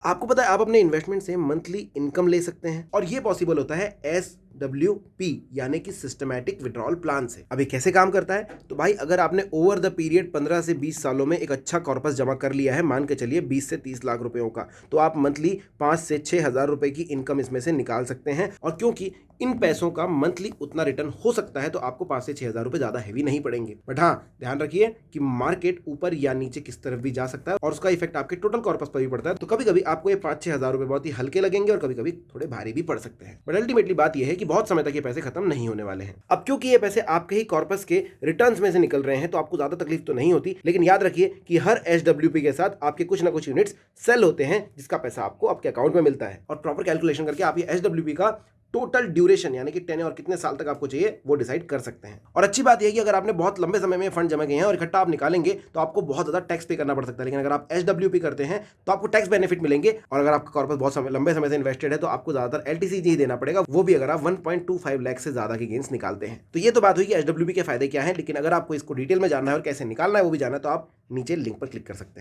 आपको पता है आप अपने इन्वेस्टमेंट से मंथली इनकम ले सकते हैं और ये पॉसिबल होता है SWP यानी कि सिस्टमैटिक विड्रॉल प्लान से। अभी कैसे काम करता है? तो भाई अगर आपने ओवर द पीरियड 15 से 20 सालों में एक अच्छा कॉर्पस जमा कर लिया है, मान के चलिए 20 से 30 लाख रुपयों का, तो आप मंथली 5 से 6 हज़ार रुपए की इनकम इसमें से निकाल सकते हैं। और क्योंकि इन पैसों का मंथली उतना रिटर्न हो सकता है तो आपको 5 से 6 हज़ार रुपए ज़्यादा हैवी नहीं पड़ेंगे। बट हाँ, ध्यान रखिए कि मार्केट ऊपर या नीचे किस तरफ भी जा सकता है और उसका इफेक्ट आपके टोटल कॉर्पस पर भी पड़ता है। तो कभी कभी आपको ये 5-6 हज़ार रुपए बहुत ही हल्के लगेंगे और कभी कभी थोड़े भारी भी पड़ सकते हैं। बट अल्टीमेटली बात यह है कि बहुत समय तक ये पैसे खत्म नहीं होने वाले हैं। अब क्योंकि ये पैसे आपके ही कॉर्पस के रिटर्न्स में से निकल रहे हैं तो आपको ज्यादा तकलीफ तो नहीं होती, लेकिन याद रखिए कि हर SWP के साथ आपके कुछ ना कुछ यूनिट्स सेल होते हैं जिसका पैसा आपको आपके अकाउंट में मिलता है। और प्रॉपर कैलकुलेशन करके आप ये SWP का टोटल ड्यूरेशन यानी कि टेन्योर कितने साल तक आपको चाहिए वो डिसाइड कर सकते हैं। और अच्छी बात यह है कि अगर आपने बहुत लंबे समय में फंड जमा किए हैं और इकट्ठा आप निकालेंगे तो आपको बहुत ज्यादा टैक्स पे करना पड़ सकता है, लेकिन अगर आप SWP करते हैं तो आपको टैक्स बेनिफिट मिलेंगे। और अगर आपका कॉर्पस बहुत लंबे समय से इन्वेस्टेड है तो आपको ज्यादातर LTC ही देना पड़ेगा, वो भी अगर आप 1.25 लाख से ज्यादा के गेंस निकालते हैं। तो ये तो बात हुई कि SWP के फायदे क्या है, लेकिन अगर आपको इसको डिटेल में जानना है और कैसे निकालना है वो भी जानना है तो आप नीचे लिंक पर क्लिक कर सकते हैं।